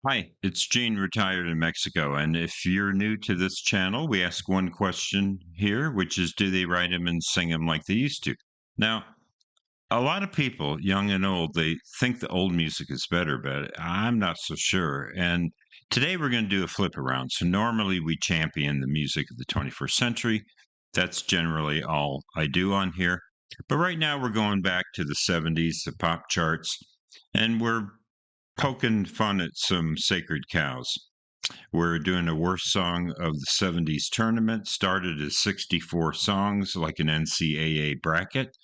Hi, it's Gene, retired in Mexico. And if you're new to this channel, we ask one question here, which is, do they write them and sing them like they used to? Now, a lot of people, young and old, they think the old music is better, but I'm not so sure. And today we're going to do a flip around. So normally we champion the music of the 21st century. That's generally all I do on here. But right now we're going back to the 70s, the pop charts, and we're poking fun at some sacred cows. We're doing a worst song of the 70s tournament. Started as 64 songs, like an NCAA bracket.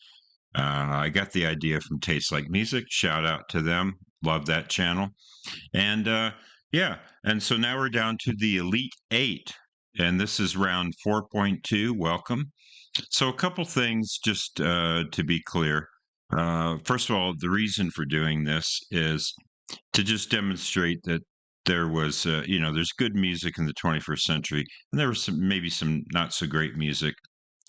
I got the idea from Taste Like Music. Shout out to them. Love that channel. And yeah, and so now we're down to the Elite Eight. And this is round 4.2. Welcome. So, a couple things just to be clear. First of all, the reason for doing this is to just demonstrate that there was, there's good music in the 21st century, and there was maybe some not so great music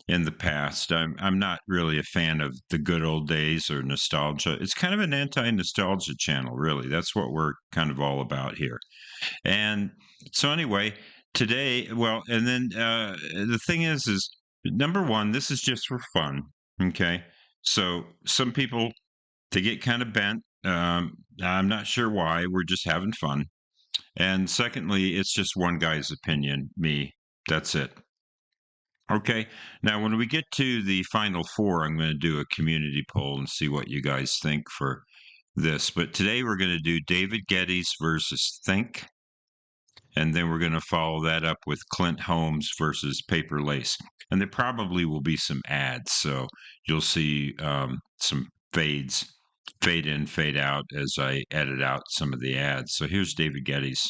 in the past. I'm not really a fan of the good old days or nostalgia. It's kind of an anti-nostalgia channel, really. That's what we're kind of all about here. And so anyway, today, well, and then the thing is number one, this is just for fun. Okay. So some people, they get kind of bent. I'm not sure why. We're just having fun. And secondly, it's just one guy's opinion, me. That's it. Okay. Now, when we get to the final four, I'm going to do a community poll and see what you guys think for this. But today we're going to do David Geddes versus Think. And then we're going to follow that up with Clint Holmes versus Paper Lace. And there probably will be some ads. So you'll see some fade in, fade out as I edit out some of the ads. So here's David Geddes.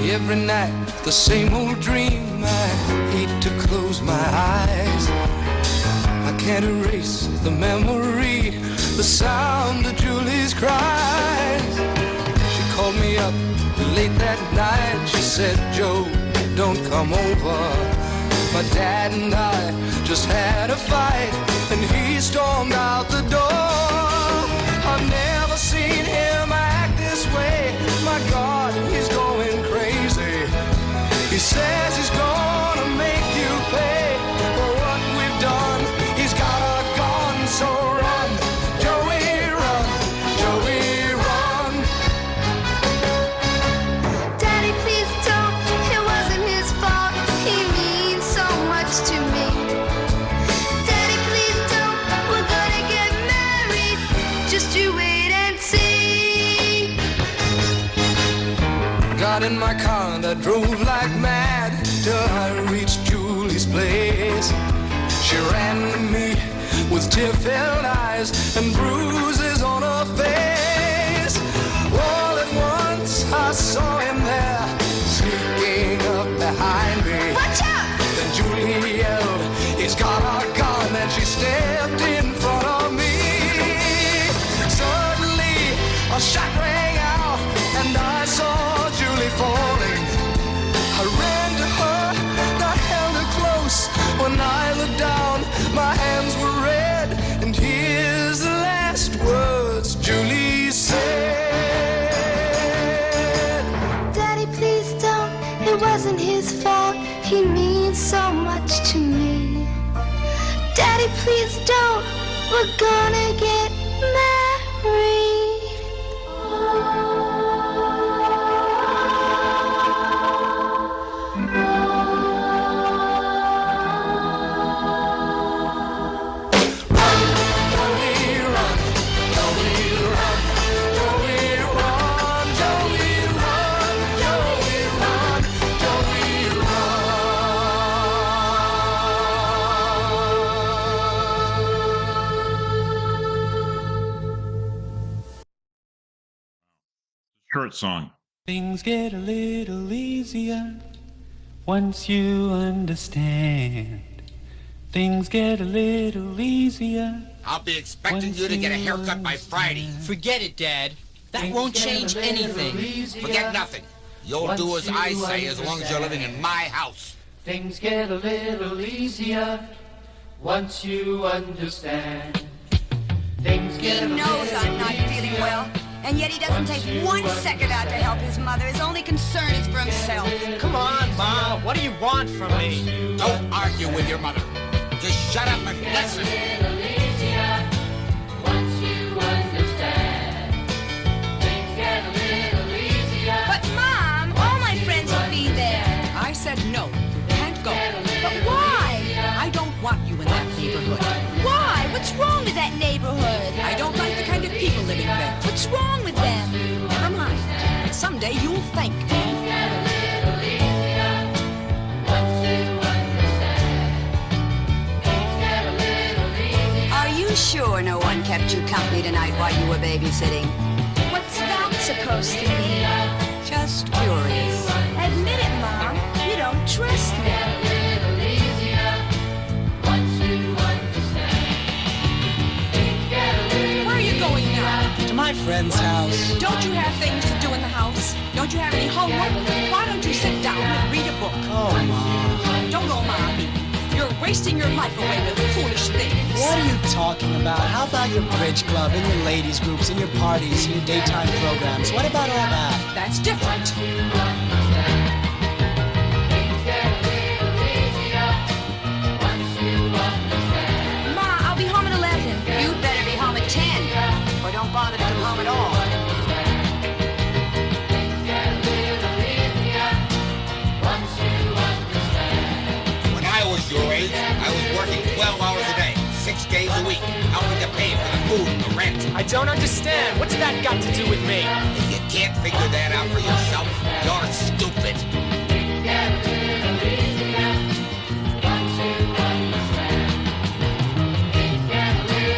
Every night, the same old dream. I hate to close my eyes. I can't erase the memory, the sound of Julie's cries. She called me up late that night. She said, Joe, don't come over. My dad and I just had a fight, and he stormed out the door. I've never seen him act this way. My God, he's going crazy. He says he's gonna make you pay for what we've done. He's got a gun, so run, Joey, run, Joey, run. Daddy, please don't. It wasn't his fault. He means so much to me. Daddy, please don't. We're gonna get married. Just you wait and see. Got in my car and I drove like mad till I reached Julie's place. She ran to me with tear-filled eyes and bruises on her face. All at once I saw him there, sneaking up behind me. Watch out! Then Julie yelled, he's got a gun, and she stepped in front of me. Suddenly a shot rang out and I saw Julie falling. I ran to her, I held her close. When I looked down, my hands were red, and here's the last words Julie said. Daddy, please don't. It wasn't his fault. He means so much to me. Daddy, please don't. We're gonna get married. Short song. Things get a little easier Once you understand, things get a little easier. I'll be expecting you to get a haircut by Friday. Forget it, Dad. That won't change anything. Forget nothing. You'll do as I say as long as you're living in my house. Things get a little easier once you understand. Things get He knows I'm not feeling well, and yet he doesn't take 1 second out to help his mother. His only concern is for himself. Come on, Ma. What do you want from me? Don't argue with your mother. Just shut up and listen. But Mom, all my friends will be there. I said no. Can't go. But why? I don't want you in that neighborhood. Why? What's wrong with that neighborhood? I don't like the kind of people living there. What's wrong with them? Never mind. Someday you'll thank me. Are you sure no one kept you company tonight while you were babysitting? What's that supposed to mean? Just curious. Admit it, Mom. You don't trust me. Where are you going now? To my friend's house. Don't you have things to do in the house? Don't you have any homework? Why don't you sit down and read a book? Oh, Ma. Don't oh ma me. You're wasting your life away with foolish things. What are you talking about? How about your bridge club and your ladies groups and your parties and your daytime programs? What about all that? That's different. Ma, I'll be home at 11. You'd better be home at 10. Or don't bother to come home at all. When I was your age, I was working 12 hours a day, 6 days a week, helping to pay for the food and the rent. I don't understand. What's that got to do with me? If you can't figure that out for yourself, you're stupid.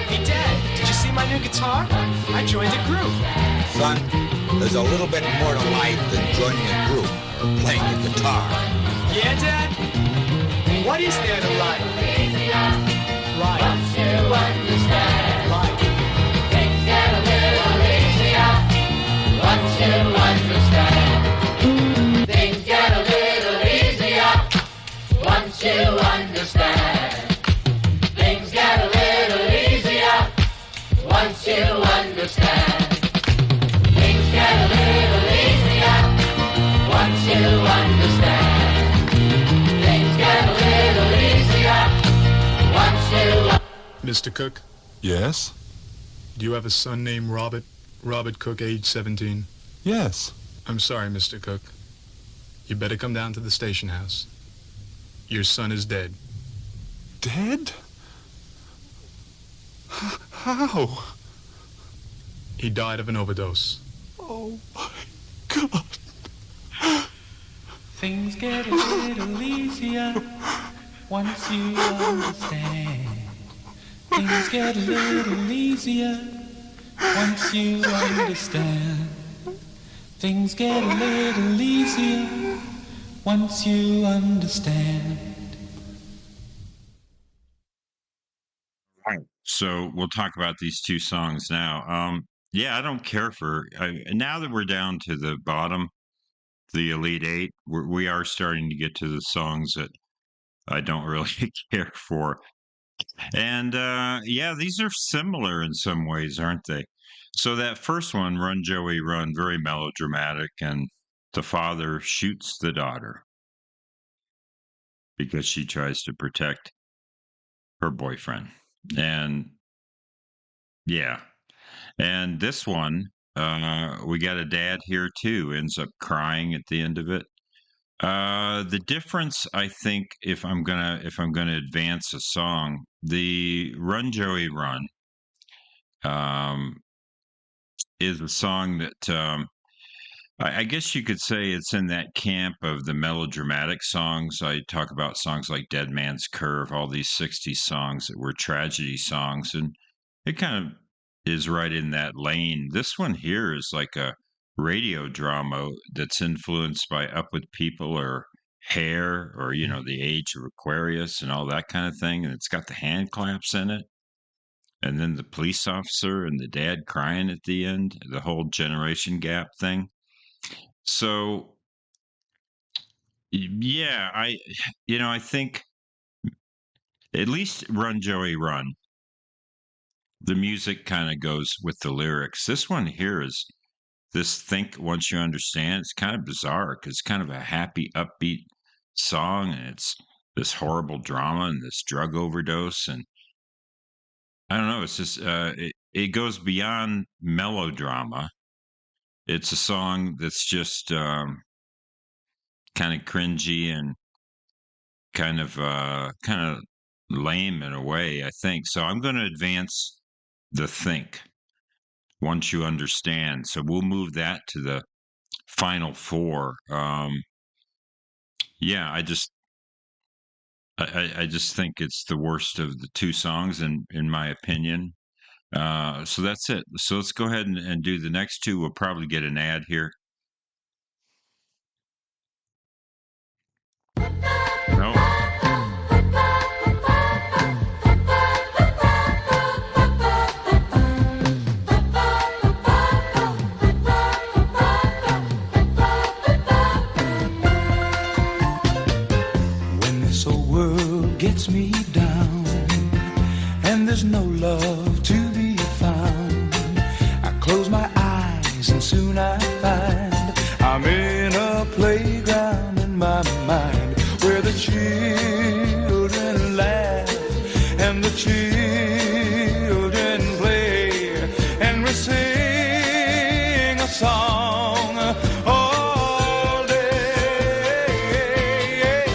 Hey, Dad, did you see my new guitar? I joined a group. Son, there's a little bit more to life than joining a group or playing the guitar. Yeah, Dad? What is there to like? Right. Right. Mr. Cook, Yes? do you have a son named Robert? Robert Cook, age 17. Yes. I'm sorry, Mr. Cook. You better come down to the station house. Your son is dead. Dead? How? He died of an overdose. Oh my God. Things get a little easier once you understand. Things get a little easier once you understand. Things get a little easier once you understand. Right. So we'll talk about these two songs now. Yeah, I don't care for now that we're down to the bottom, the Elite Eight. We are starting to get to the songs that I don't really care for. And yeah, these are similar in some ways, aren't they? So that first one, Run Joey Run, very melodramatic, and the father shoots the daughter because she tries to protect her boyfriend. And yeah. And this one, we got a dad here too, ends up crying at the end of it. The difference, I think, if I'm gonna advance a song, the Run Joey Run is a song that I guess you could say it's in that camp of the melodramatic songs. I talk about songs like Dead Man's Curve, all these 60s songs that were tragedy songs, and it kind of is right in that lane. This one here is like a radio drama that's influenced by Up with People or hair or, the age of Aquarius and all that kind of thing. And it's got the hand claps in it. And then the police officer and the dad crying at the end, the whole generation gap thing. So, yeah, I think at least Run Joey Run, the music kind of goes with the lyrics. This one here is this Think Once You Understand. It's kind of bizarre because it's kind of a happy, upbeat song, and it's this horrible drama and this drug overdose. And I don't know, it's just, it goes beyond melodrama. It's a song that's just kind of cringy and kind of lame in a way, I think. So I'm going to advance the Think Once You Understand. So we'll move that to the final four. Yeah, I just think it's the worst of the two songs in my opinion. So that's it. So let's go ahead and do the next two. We'll probably get an ad here. No. When this old world gets me down and there's no love to be found, I close my eyes and soon I find I'm in a playground in my mind where the children laugh and the children play and we sing a song all day.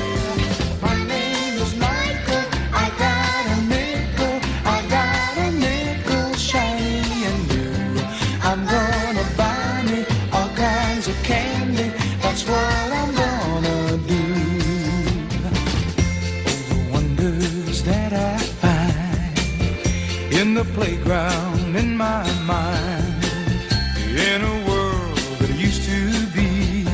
My name is Michael, I got a nickel shiny and new. I'm gonna buy me all kinds of candy, that's what I'm gonna do. Oh, the wonders that I find in the playground in my mind, in a world that used to be.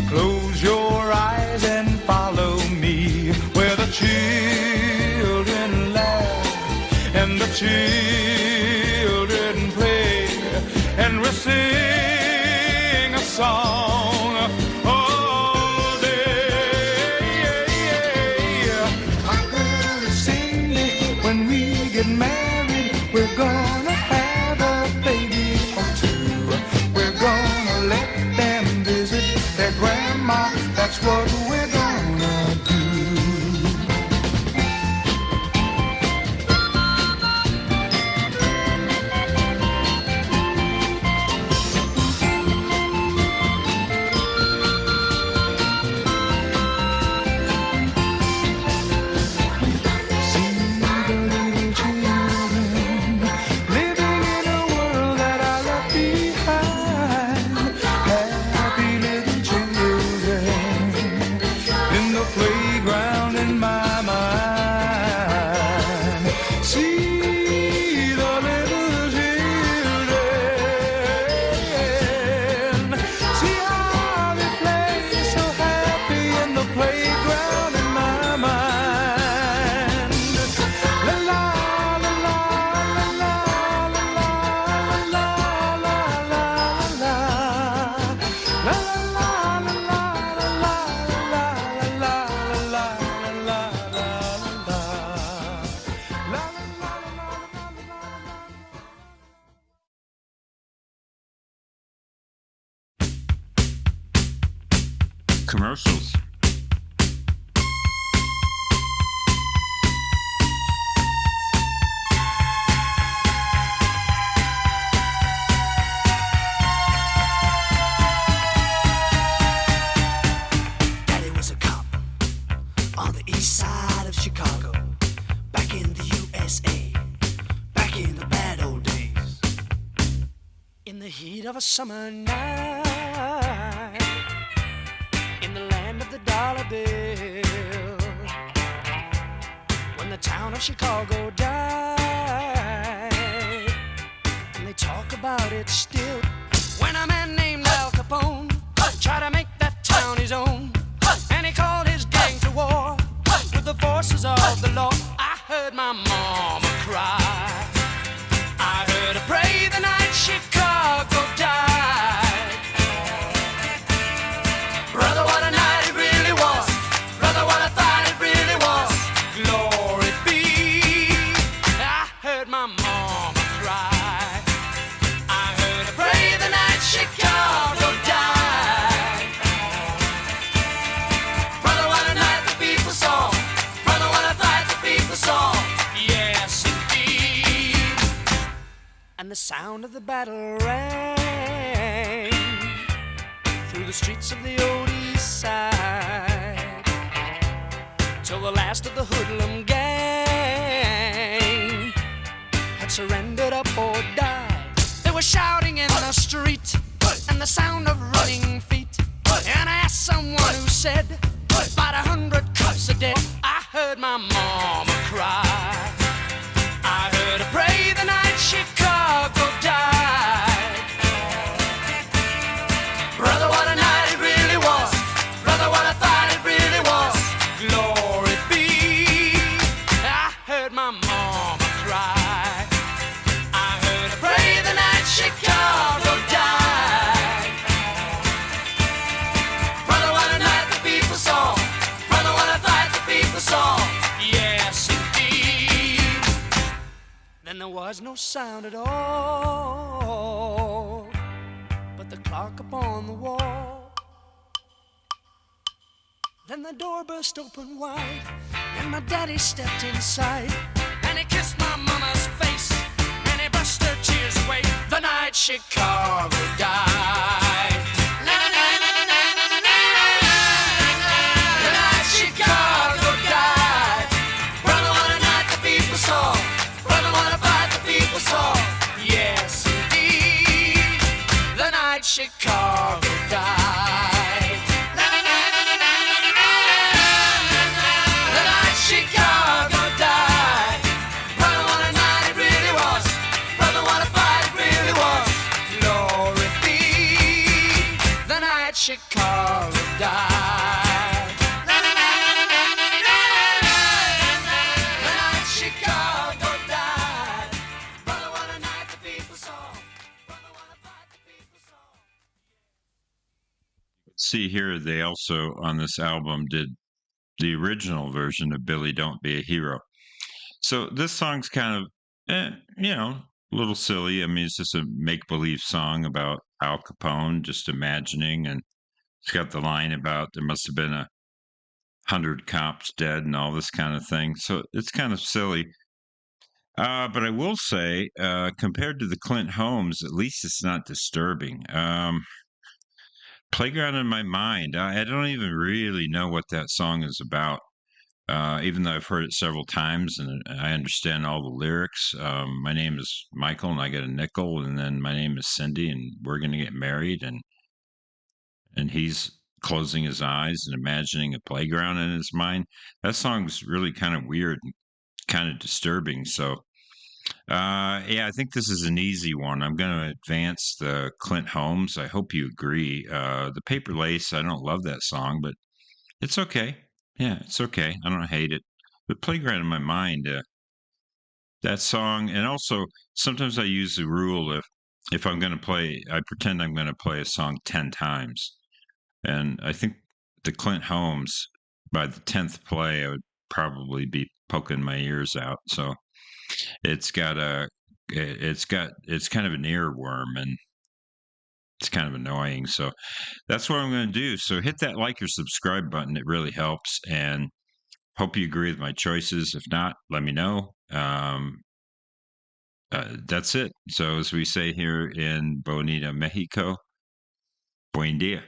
Close your eyes and follow me, where the children laugh and the children play and we sing a song all day. My girl is singing, when we get married, we're gonna have a baby or two. We're gonna let them visit their grandma, that's what we're gonna do. Commercials. Daddy was a cop on the east side of Chicago, back in the USA, back in the bad old days. In the heat of a summer night, in the land of the dollar bill, when the town of Chicago died, and they talk about it still. When a man named Al Capone tried to make that town his own, and he called his heard my mama cry. I heard her pray the night Chicago died. Brother, what a night it really was. Brother, what I thought it really was. Glory be. I heard my mama cry. I heard her pray the night Chicago died. Brother, what a night the people saw. Brother, what a fight the people saw. Yes, indeed. And the sound of the battle rang through the streets of the old east side, till the last of the hoodlum gang had surrendered up or died. They were shouting in the street and the sound of running feet. And I asked someone who said about 100 cops are dead. I heard my mama cry. I heard her pray the night Chicago died. Brother, what a night it really was. Brother, what I thought it really was. Glory be. I heard my mama cry. I heard her pray the night Chicago died. Brother, what a night the people saw. Brother, what a fight the people saw. Yes, indeed. Then there was no sound at all but the clock upon the wall. Then the door burst open wide and my daddy stepped inside. And he kissed my mama's face and he brushed her tears away. The night Chicago died. The night Chicago died. Brother, what a night the people saw. Brother, what a fight the people saw. Yes, indeed. The night Chicago died. The night Chicago died. Brother, what a night it really was. Brother, what a fight it really was. Glory be. The night Chicago died. The night Chicago died. Brother, what a night the people saw. Brother, what a fight the people saw. See here, they also on this album did the original version of Billy Don't Be a Hero. So this song's kind of, a little silly. I mean, it's just a make believe song about Al Capone, just imagining. And it's got the line about there must have been 100 cops dead and all this kind of thing. So it's kind of silly. But I will say, compared to the Clint Holmes, at least it's not disturbing. Playground in My Mind, I don't even really know what that song is about. Even though I've heard it several times and I understand all the lyrics. My name is Michael and I get a nickel, and then my name is Cindy and we're going to get married, and he's closing his eyes and imagining a playground in his mind. That song's really kind of weird and kind of disturbing. So, yeah, I think this is an easy one. I'm going to advance the Clint Holmes. I hope you agree. The Paper Lace, I don't love that song, but it's okay. Yeah, it's okay. I don't hate it. But Playground in My Mind, that song, and also sometimes I use the rule if I'm going to play, I pretend I'm going to play a song 10 times. And I think the Clint Holmes, by the 10th play, I would probably be poking my ears out. So it's kind of an earworm, and it's kind of annoying. So that's what I'm going to do. So hit that like or subscribe button. It really helps. And hope you agree with my choices. If not, let me know. That's it. So as we say here in Bonita, Mexico, buen dia.